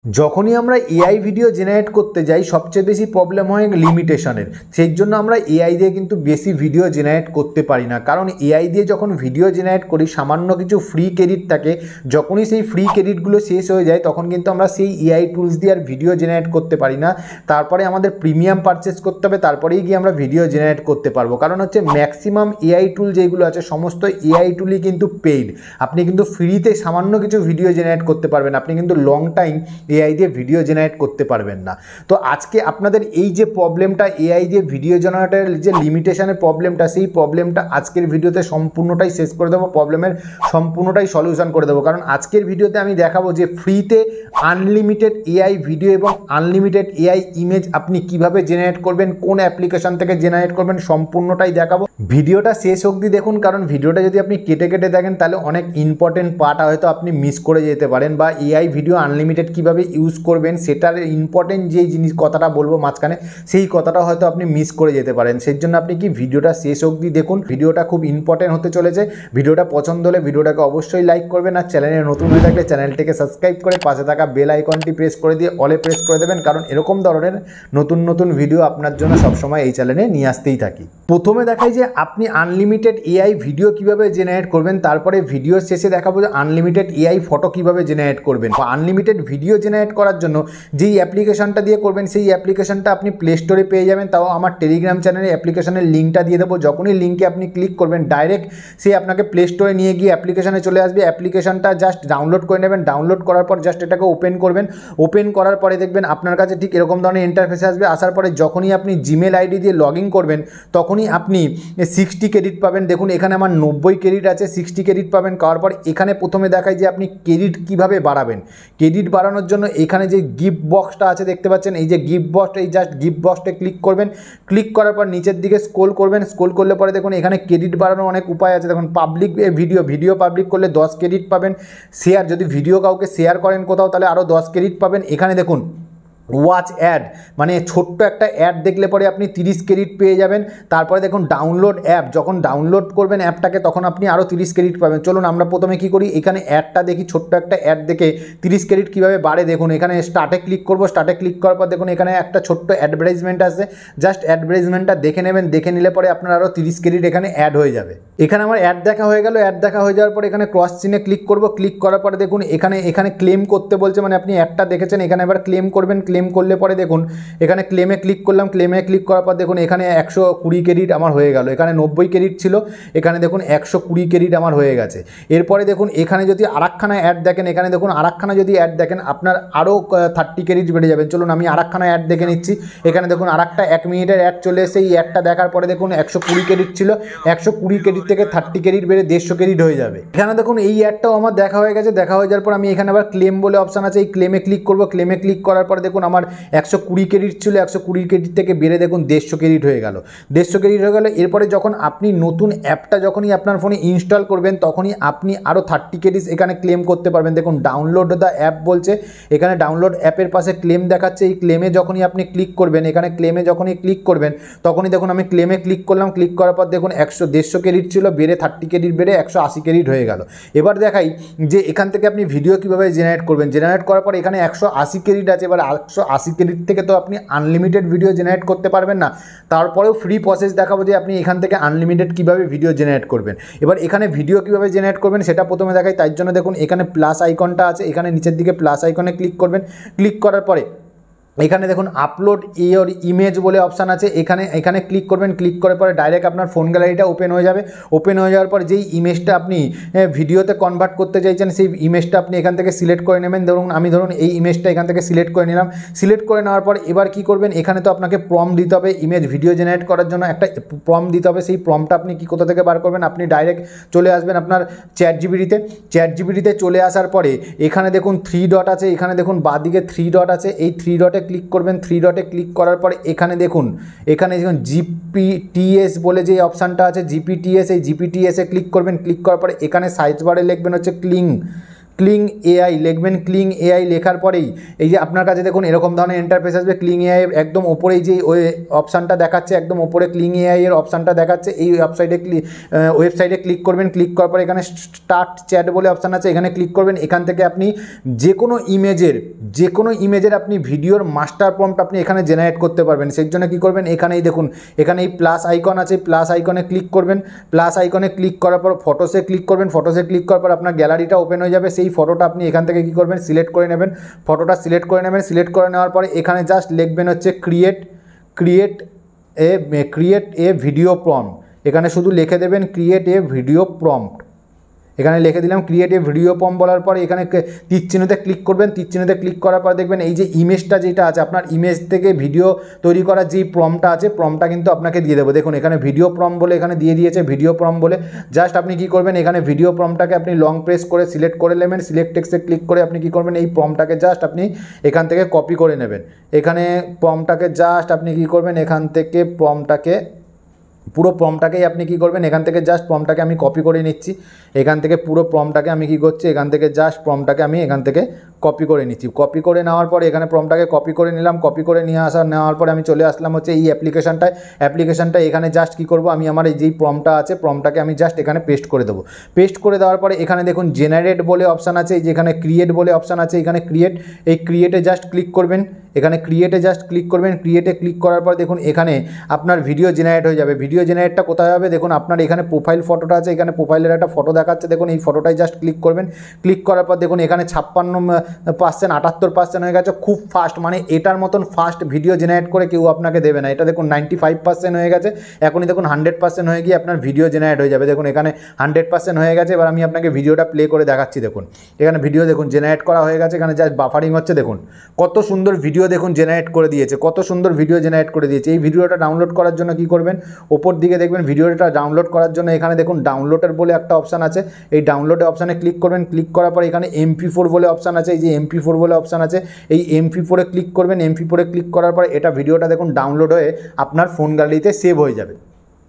যখনই আমরা AI video generate করতে যাই সবচেয়ে বেশি প্রবলেম হয় লিমিটেশনের। সেই জন্য আমরা এআই দিয়ে কিন্তু বেশি ভিডিও জেনারেট করতে পারি না, কারণ এআই দিয়ে যখন ভিডিও জেনারেট করি সামান্য কিছু ফ্রি ক্রেডিট থাকে, যখনই সেই ফ্রি ক্রেডিটগুলো শেষ হয়ে যায় তখন কিন্তু আমরা সেই এআই টুলস দিয়ে আর ভিডিও জেনারেট করতে পারি না। তারপরে আমাদের প্রিমিয়াম পারচেস করতে হবে, তারপরেই গিয়ে আমরা ভিডিও জেনারেট করতে পারবো। কারণ হচ্ছে ম্যাক্সিমাম এআই টুল যেগুলো আছে সমস্ত এআই টুলই কিন্তু পেইড। আপনি কিন্তু ফ্রিতে সামান্য কিছু ভিডিও জেনারেট করতে পারবেন, আপনি কিন্তু লং টাইম এআই দিয়ে ভিডিও জেনারেট করতে পারবেন না। তো আজকে আপনাদের এই যে প্রবলেমটা এআই দিয়ে ভিডিও জেনারেটের যে লিমিটেশনের প্রবলেমটা, সেই প্রবলেমটা আজকের ভিডিওতে সম্পূর্ণটাই শেষ করে দেবো, প্রবলেমের সম্পূর্ণটাই সলিউশন করে দেবো। কারণ আজকের ভিডিওতে আমি দেখাবো যে ফ্রিতে আনলিমিটেড এআই ভিডিও এবং আনলিমিটেড এআই ইমেজ আপনি কিভাবে জেনারেট করবেন, কোন অ্যাপ্লিকেশন থেকে জেনারেট করবেন, সম্পূর্ণটাই দেখাবো। ভিডিওটা শেষ অবধি দেখুন, কারণ ভিডিওটা যদি আপনি কেটে কেটে দেখেন তাহলে অনেক ইম্পর্টেন্ট পার্ট হয়তো আপনি মিস করে যেতে পারেন, বা এআই ভিডিও আনলিমিটেড কিভাবে ইউজ করবেন সেটার ইম্পর্টেন্ট যেই জিনিস কথাটা বলবো মাঝখানে, সেই কথাটা হয়তো আপনি মিস করে যেতে পারেন। সেই জন্য আপনি কি ভিডিওটা শেষ অবধি দেখুন, ভিডিওটা খুব ইম্পর্টেন্ট হতে চলেছে। ভিডিওটা পছন্দ হলে ভিডিওটাকে অবশ্যই লাইক করবেন, আর চ্যানেলে নতুন হয়ে থাকলে চ্যানেলটিকে সাবস্ক্রাইব করে পাশে থাকা বেল আইকনটি প্রেস করে দিয়ে অলে প্রেস করে দেবেন, কারণ এরকম ধরনের নতুন নতুন ভিডিও আপনার জন্য সবসময় এই চ্যানেলে নিয়ে আসতেই থাকি। প্রথমে দেখাই যে আপনি আনলিমিটেড এআই ভিডিও কিভাবে জেনারেট করবেন, তারপরে ভিডিও শেষে দেখাবো যে আনলিমিটেড এআই ফটো কিভাবে জেনারেট করবেন। আনলিমিটেড ভিডিও জেনারেট করার জন্য যেই অ্যাপ্লিকেশনটা দিয়ে করবেন সেই অ্যাপ্লিকেশনটা আপনি প্লে স্টোরে পেয়ে যাবেন, তাও আমার টেলিগ্রাম চ্যানেলে অ্যাপ্লিকেশনের লিঙ্কটা দিয়ে দেবো। যখনই লিঙ্কে আপনি ক্লিক করবেন ডাইরেক্ট সে আপনাকে প্লে স্টোরে নিয়ে গিয়ে অ্যাপ্লিকেশনে চলে আসবে। অ্যাপ্লিকেশনটা জাস্ট ডাউনলোড করে নেবেন, ডাউনলোড করার পর জাস্ট এটাকে ওপেন করবেন। ওপেন করার পরে দেখবেন আপনার কাছে ঠিক এরকম ধরনের ইন্টারফেস আসবে। আসার পরে যখনই আপনি জিমেল আইডি দিয়ে লগ ইন করবেন তখনই আপনি 60 ক্রেডিট পাবেন। দেখুন এখানে আমার 90 ক্রেডিট আছে, 60 ক্রেডিট পাবেন। পাওয়ার পর এখানে প্রথমে দেখায় যে আপনি ক্রেডিট কীভাবে বাড়াবেন। ক্রেডিট বাড়ানোর জন্য এখানে যে গিফট বক্সটা আছে দেখতে পাচ্ছেন, এই যে গিফট বক্সটা, এই জাস্ট গিফট বক্সটা ক্লিক করবেন। ক্লিক করার পর নিচের দিকে স্ক্রল করবেন, স্ক্রল করলে পরে দেখুন এখানে ক্রেডিট বাড়ানোর অনেক উপায় আছে। দেখুন পাবলিক ভিডিও পাবলিক করলে 10 ক্রেডিট পাবেন। শেয়ার, যদি ভিডিও কাউকে শেয়ার করেন কোথাও তাহলে আরও 10 ক্রেডিট পাবেন। এখানে দেখুন ওয়াচ অ্যাড, মানে ছোট্ট একটা অ্যাড দেখলে পরে আপনি 30 ক্রেডিট পেয়ে যাবেন। তারপরে দেখুন ডাউনলোড অ্যাপ, যখন ডাউনলোড করবেন অ্যাপটাকে তখন আপনি আরও 30 ক্রেডিট পাবেন। চলুন আমরা প্রথমে কী করি, এখানে অ্যাডটা দেখি, ছোট্ট একটা অ্যাড দেখে 30 ক্রেডিট কীভাবে বাড়ে। দেখুন এখানে স্টার্টে ক্লিক করব, স্টার্টে ক্লিক করার পর দেখুন এখানে একটা ছোট্ট অ্যাডভার্টাইজমেন্ট আছে, জাস্ট অ্যাডভার্টাইজমেন্টটা দেখে নেবেন। দেখে নিলে পরে আপনার আরও 30 ক্রেডিট এখানে অ্যাড হয়ে যাবে। এখানে আমার অ্যাড দেখা হয়ে গেল। অ্যাড দেখা হয়ে যাওয়ার পর এখানে ক্রস চিহ্নে ক্লিক করব। ক্লিক করার পরে দেখুন এখানে ক্লেম করতে বলছে, মানে আপনি অ্যাডটা দেখেছেন, এখানে এবার ক্লেম করবেন। ক্লেম করলে পরে দেখুন এখানে ক্লেমে ক্লিক করলাম। ক্লেমে ক্লিক করার পর দেখুন এখানে 120 ক্রেডিট আমার হয়ে গেল। এখানে 90 ক্রেডিট ছিল, এখানে দেখুন 120 ক্রেডিট আমার হয়ে গেছে। এরপরে দেখুন এখানে যদি আরেকখানা অ্যাড দেখেন, এখানে দেখুন আরেকখানা যদি অ্যাড দেখেন আপনার আরও 30 ক্রেডিট বেড়ে যাবেন। চলুন আমি আরেকখানা অ্যাড দেখে নিচ্ছি। এখানে দেখুন আরেকটা 1 মিনিটের অ্যাড চলে এসে এই অ্যাডটা দেখার পরে দেখুন 120 ক্রেডিট ছিল, 120 ক্রেডিট থেকে 30 ক্রেডিট বেড়ে 150 ক্রেডিট হয়ে যাবে। এখানে দেখুন এই অ্যাডটাও আমার দেখা হয়ে গেছে। দেখা হয়ে যাওয়ার পর আমি এখানে আবার ক্লেম বলে অপশান আছে, এই ক্লেমে ক্লিক করব। ক্লেমে ক্লিক করার পরে দেখুন আমার 120 ক্রেডিট ছিল, 120 ক্রেডিট থেকে বেড়ে দেখুন 150 ক্রেডিট হয়ে গেল। 150 ক্রেডিট হয়ে গেল। এরপরে যখন আপনি নতুন অ্যাপটা যখনই আপনার ফোনে ইনস্টল করবেন তখনই আপনি আরও 30 ক্রেডিট এখানে ক্লেম করতে পারবেন। দেখুন ডাউনলোড দ্য অ্যাপ বলছে, এখানে ডাউনলোড অ্যাপের পাশে ক্লেম দেখাচ্ছে। এই ক্লেমে যখনই আপনি ক্লিক করবেন, এখানে ক্লেমে যখনই ক্লিক করবেন তখনই দেখুন আমি ক্লেমে ক্লিক করলাম। ক্লিক করার পর দেখুন 150 ক্রেডিট ছিল, বেড়ে 30 ক্রেডিট বেড়ে 180 ক্রেডিট হয়ে গেল। এবার দেখাই যে এখান থেকে আপনি ভিডিও কীভাবে জেনারেট করবেন। জেনারেট করার পর এখানে 180 ক্রেডিট আছে। এবার 180 ক্রেডিট থেকে তো আপনি আনলিমিটেড ভিডিও জেনারেট করতে পারবেন না, তারপরেও ফ্রি প্রসেস দেখাবো যে আপনি এখান থেকে আনলিমিটেড কীভাবে ভিডিও জেনারেট করবেন। এবার এখানে ভিডিও কীভাবে জেনারেট করবেন সেটা প্রথমে দেখাই। তাই জন্য দেখুন এখানে প্লাস আইকনটা আছে, এখানে নিচের দিকে প্লাস আইকনে ক্লিক করবেন। ক্লিক করার পরে এখানে দেখুন আপলোড ইওর ইমেজ বলে অপশান আছে, এখানে ক্লিক করবেন। ক্লিক করার পরে ডাইরেক্ট আপনার ফোন গ্যালারিটা ওপেন হয়ে যাবে। ওপেন হয়ে যাওয়ার পর যেই ইমেজটা আপনি ভিডিওতে কনভার্ট করতে চাইছেন সেই ইমেজটা আপনি এখান থেকে সিলেক্ট করে নেবেন। ধরুন এই ইমেজটা এখান থেকে সিলেক্ট করে নিলাম। সিলেক্ট করে নেওয়ার পর এবার কি করবেন, এখানে তো আপনাকে প্রম্পট দিতে হবে। ইমেজ ভিডিও জেনারেট করার জন্য একটা প্রম্পট দিতে হবে। সেই প্রম্পটটা আপনি কোথা থেকে বার করবেন, আপনি ডাইরেক্ট চলে আসবেন আপনার চ্যাট জিপিটিতে। চলে আসার পরে এখানে দেখুন 3 ডট আছে, এখানে দেখুন বাঁদিকে 3 ডট আছে, এই 3 ডটে ক্লিক করবেন। 3 ডটে ক্লিক করার পরে এখানে দেখুন জিপিটিএস বলে যে অপশানটা আছে জিপিটিএস, এই জিপিটিএসে ক্লিক করবেন। ক্লিক করার পরে এখানে সাইজ বারে লিখবেন হচ্ছে ক্লিং এআই লিখবেন। ক্লিং এআই লেখার পরেই এই যে আপনার কাছে দেখুন এরকম ধরনের ইন্টারফেস আসবে। ক্লিং এআই একদম ওপরেই যে ওই অপশানটা দেখাচ্ছে, একদম ওপরে ক্লিং এআই এর অপশানটা দেখাচ্ছে, এই ওয়েবসাইটে ক্লিক করবেন। ক্লিক করার পরে এখানে স্টার্ট চ্যাট বলে অপশান আছে, এখানে ক্লিক করবেন। এখান থেকে আপনি যে কোনো ইমেজের আপনি ভিডিওর মাস্টার প্রম্পট আপনি এখানে জেনারেট করতে পারবেন। সেই জন্য কী করবেন, এখানেই দেখুন এখানে এই প্লাস আইকন আছে, প্লাস আইকনে ক্লিক করবেন। প্লাস আইকনে ক্লিক করার পর ফটোসে ক্লিক করবেন। ফটোসে ক্লিক করার পর আপনার গ্যালারিটা ওপেন হয়ে যাবে। সেই ফটোটা আপনি এখান থেকে কী করবেন, সিলেক্ট করে নেবেন। ফটোটা সিলেক্ট করে নেবেন। সিলেক্ট করে নেওয়ার পরে এখানে জাস্ট লিখবেন হচ্ছে ক্রিয়েট এ ভিডিও প্রম্পট। এখানে শুধু লিখে দেবেন ক্রিয়েট এ ভিডিও প্রম্পট। এখানে লিখে দিলাম ক্রিয়েট এ ভিডিও প্রম্পট বলার পরে এখানে তীর চিহ্নতে ক্লিক করবেন। তীর চিহ্নতে ক্লিক করার পর দেখবেন এই যে ইমেজটা যেটা আছে, আপনার ইমেজ থেকে ভিডিও তৈরি করার যেই প্রম্পটটা আছে, প্রম্পটটা কিন্তু আপনাকে দিয়ে দেবো। দেখুন এখানে ভিডিও প্রম্পট বলে এখানে দিয়ে দিয়েছে, ভিডিও প্রম্পট বলে। জাস্ট আপনি কী করবেন, এখানে ভিডিও প্রম্পটটাকে আপনি লং প্রেস করে সিলেক্ট করে নেবেন। সিলেক্ট টেক্সটে ক্লিক করে আপনি কী করবেন, এই প্রম্পটটাকে জাস্ট আপনি এখান থেকে কপি করে নেবেন। এখানে প্রম্পটটাকে জাস্ট আপনি কী করবেন, এখান থেকে পুরো প্রম্পটটাকেই আপনি কী করবেন, এখান থেকে জাস্ট প্রম্পটটাকে আমি কপি করে নিচ্ছি। এখান থেকে পুরো প্রম্পটটাকে আমি কী করছি, এখান থেকে জাস্ট প্রম্পটটাকে আমি এখান থেকে কপি করে নিচ্ছি। কপি করে নেওয়ার পরে এখানে প্রম্পটটাকে কপি করে নিলাম। কপি করে নেওয়ার পরে আমি চলে আসলাম হচ্ছে এই অ্যাপ্লিকেশনটা এখানে জাস্ট কী করব, আমি আমার এই যেই প্রম্পটটা আছে, প্রম্পটটাকে আমি জাস্ট এখানে পেস্ট করে দেবো। পেস্ট করে দেওয়ার পরে এখানে দেখুন জেনারেট বলে অপশান আছে, এই যেখানে ক্রিয়েট বলে অপশান আছে, এখানে ক্রিয়েটে জাস্ট ক্লিক করবেন। এখানে ক্রিয়েটে জাস্ট ক্লিক করবেন। ক্রিয়েটে ক্লিক করার পর দেখুন এখানে আপনার ভিডিও জেনারেট হয়ে যাবে। ভিডিও জেনারেটটা কোথায় হবে, দেখুন আপনার এখানে প্রোফাইল ফটোটা আছে, এখানে প্রোফাইলের একটা ফটো দেখাচ্ছে, দেখুন এই ফটোটাই জাস্ট ক্লিক করবেন। ক্লিক করার পর দেখুন এখানে 56%, 78% হয়ে গেছে। খুব ফাস্ট, মানে এটার মতন ফাস্ট ভিডিও জেনারেট করে কেউ আপনাকে দেবে না। এটা দেখুন 95% হয়ে গেছে। এখনই দেখুন 100% হয়ে গিয়ে আপনার ভিডিও জেনারেট হয়ে যাবে। দেখুন এখানে 100% হয়ে গেছে। এবার আমি আপনাকে ভিডিওটা প্লে করে দেখাচ্ছি। দেখুন এখানে ভিডিও দেখুন জেনারেট করা হয়ে গেছে। এখানে জাস্ট বাফারিং হচ্ছে। দেখুন কত সুন্দর ভিডিও দেখুন জেনারেট করে দিয়েছে, কত সুন্দর ভিডিও জেনারেট করে দিয়েছে। এই ভিডিওটা ডাউনলোড করার জন্য কী করবেন, ওপর দিকে দেখবেন ভিডিওটা ডাউনলোড করার জন্য এখানে দেখুন ডাউনলোডের বলে একটা অপশান আছে। এই ডাউনলোডের অপশানে ক্লিক করবেন। ক্লিক করার পর এখানে MP4 বলে অপশান আছে, এই যে MP4 বলে অপশান আছে, এই MP4-এ ক্লিক করবেন। MP4-এ ক্লিক করার পর এটা ভিডিওটা দেখুন ডাউনলোড হয়ে আপনার ফোন গ্যালারিতে সেভ হয়ে যাবে।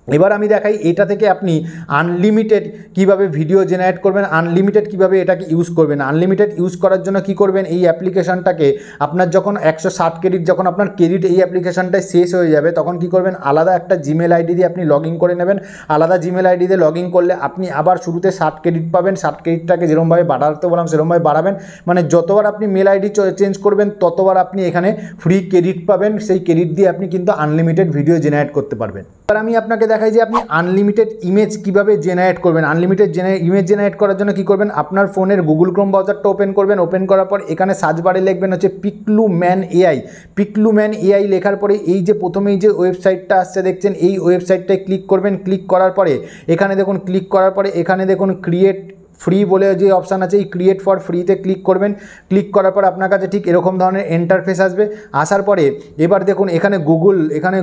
এবার আমি দেখাই এটা থেকে আপনি আনলিমিটেড কিভাবে ভিডিও জেনারেট করবেন, আনলিমিটেড কিভাবে এটাকে ইউজ করবেন। আনলিমিটেড ইউজ করার জন্য কি করবেন, এই অ্যাপ্লিকেশনটাকে আপনার যখন 160 ক্রেডিট, যখন আপনার ক্রেডিট এই অ্যাপ্লিকেশনটায় শেষ হয়ে যাবে, তখন কি করবেন, আলাদা একটা জিমেল আইডি দিয়ে আপনি লগ ইন করে নেবেন। আলাদা জিমেল আইডি দিয়ে লগ ইন করলে আপনি আবার শুরুতে 60 ক্রেডিট পাবেন। 60 ক্রেডিটটাকে যেরকমভাবে বাড়াতে বললাম সেরকমভাবে বাড়াবেন, মানে যতবার আপনি মেল আইডি চেঞ্জ করবেন ততবার আপনি এখানে ফ্রি ক্রেডিট পাবেন। সেই ক্রেডিট দিয়ে আপনি কিন্তু আনলিমিটেড ভিডিও জেনারেট করতে পারবেন। এবার আমি আপনাকে দেখাই যে আপনি আনলিমিটেড ইমেজ কিভাবে জেনারেট করবেন। আনলিমিটেড ইমেজ জেনারেট করার জন্য কি করবেন, আপনার ফোনের গুগল ক্রোম ব্রাউজারটা ওপেন করবেন। ওপেন করার পর এখানে সার্চ বারে লিখবেন হচ্ছে পিকলুম্যান এআই। পিকলুম্যান এআই লেখার পরে এই যে প্রথমেই যে ওয়েবসাইটটা আসছে দেখছেন, এই ওয়েবসাইটটায় ক্লিক করবেন। ক্লিক করার পরে এখানে দেখুন, ক্লিক করার পরে এখানে দেখুন ক্রিয়েট ফ্রি বলে যে অপশান আছে, এই ক্রিয়েট ফর ফ্রিতে ক্লিক করবেন। ক্লিক করার পর আপনার কাছে ঠিক এরকম ধরনের ইন্টারফেস আসবে। আসার পরে এবার দেখুন এখানে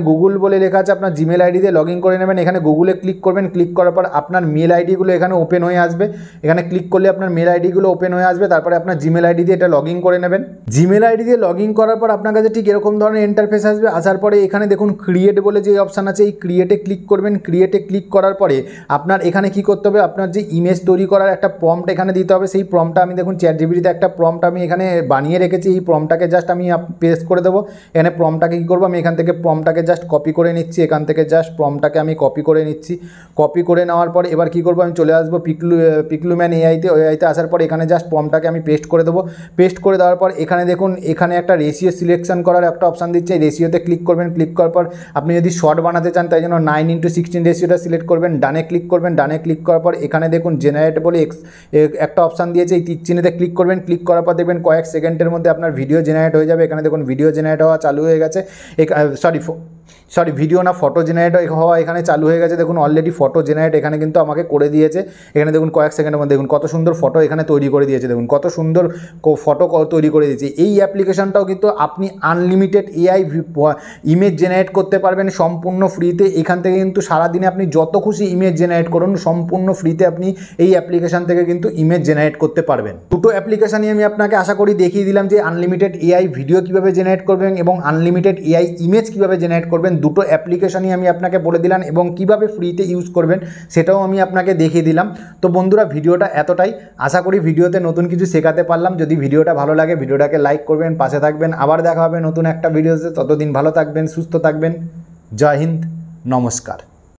গুগল বলে লেখা আছে, আপনার জিমেল আইডি দিয়ে লগ ইন করে নেবেন। এখানে গুগলে ক্লিক করবেন। ক্লিক করার পর আপনার মেল আইডিগুলো এখানে ওপেন হয়ে আসবে। এখানে ক্লিক করলে আপনার মেল আইডিগুলো ওপেন হয়ে আসবে। তারপরে আপনার জিমেল আইডি দিয়ে এটা লগ ইন করে নেবেন। জিমেল আইডি দিয়ে লগ ইন করার পর আপনার কাছে ঠিক এরকম ধরনের ইন্টারফেস আসবে। আসার পরে এখানে দেখুন ক্রিয়েট বলে যে অপশান আছে, এই ক্রিয়েটে ক্লিক করবেন। ক্রিয়েটে ক্লিক করার পরে আপনার এখানে কি করতে হবে, আপনার যে ইমেজ তৈরি করার একটা প্রম্পট এখানে দিতে হবে। সেই প্রম্পটটা আমি দেখুন চ্যাটজিপিটিতে একটা প্রম্পট আমি এখানে বানিয়ে রেখেছি। এই প্রম্পটটাকে জাস্ট আমি পেস্ট করে দেবো। এখানে প্রম্পটটাকে কী করবো, আমি এখান থেকে প্রম্পটটাকে জাস্ট কপি করে নিচ্ছি। এখান থেকে জাস্ট প্রম্পটটাকে আমি কপি করে নিচ্ছি। কপি করে নেওয়ার পরে এবার কী করবো, আমি চলে আসবো পিকলুম্যান এআইতে। ওআইতে আসার পর এখানে জাস্ট প্রম্পটটাকে আমি পেস্ট করে দেবো। পেস্ট করে দেওয়ার পর এখানে দেখুন এখানে একটা রেশিও সিলেকশন করার একটা অপশান দিচ্ছে। এই রেশিওতে ক্লিক করবেন। ক্লিক করার পর আপনি যদি শর্ট বানাতে চান তাই জন্য 9:16 রেশিওটা সিলেক্ট করবেন। ডানে ক্লিক করবেন। ডানে ক্লিক করার পর এখানে দেখুন জেনারেট বলে একটা অপশান দিয়েছে, এই তীর চিহ্নতে ক্লিক করবেন। ক্লিক করার পর দেখবেন কয়েক সেকেন্ডের মধ্যে আপনার ভিডিও জেনারেট হয়ে যাবে। এখানে দেখুন ভিডিও জেনারেট হওয়া চালু হয়ে গেছে। সরি ভিডিও না, ফটো জেনারেট হওয়া এখানে চালু হয়ে গেছে। দেখুন অলরেডি ফটো জেনারেট এখানে কিন্তু আমাকে করে দিয়েছে। এখানে দেখুন কয়েক সেকেন্ডের মধ্যে দেখুন কত সুন্দর ফটো এখানে তৈরি করে দিয়েছে। দেখুন কত সুন্দর ফটো তৈরি করে দিয়েছে। এই অ্যাপ্লিকেশনটাও কিন্তু আপনি আনলিমিটেড এআই ইমেজ জেনারেট করতে পারবেন সম্পূর্ণ ফ্রিতে। এখান থেকে কিন্তু সারাদিনে আপনি যত খুশি ইমেজ জেনারেট করুন, সম্পূর্ণ ফ্রিতে আপনি এই অ্যাপ্লিকেশন থেকে কিন্তু ইমেজ জেনারেট করতে পারবেন। দুটো অ্যাপ্লিকেশনই আমি আপনাকে আশা করি দেখিয়ে দিলাম যে আনলিমিটেড এআই ভিডিও কীভাবে জেনারেট করবেন এবং আনলিমিটেড এআই ইমেজ কীভাবে জেনারেট করবেন। করবেন। দুটো অ্যাপ্লিকেশনই আমি আপনাকে বলে দিলাম এবং কিভাবে ফ্রিতে ইউজ করবেন সেটাও আমি আপনাকে দেখিয়ে দিলাম। তো বন্ধুরা ভিডিওটা এতটাই, আশা করি ভিডিওতে নতুন কিছু শেখাতে পারলাম। যদি ভিডিওটা ভালো লাগে ভিডিওটাকে লাইক করবেন, পাশে থাকবেন। আবার দেখা হবে নতুন একটা ভিডিওতে, ততদিন ভালো থাকবেন, সুস্থ থাকবেন। জয় হিন্দ, নমস্কার।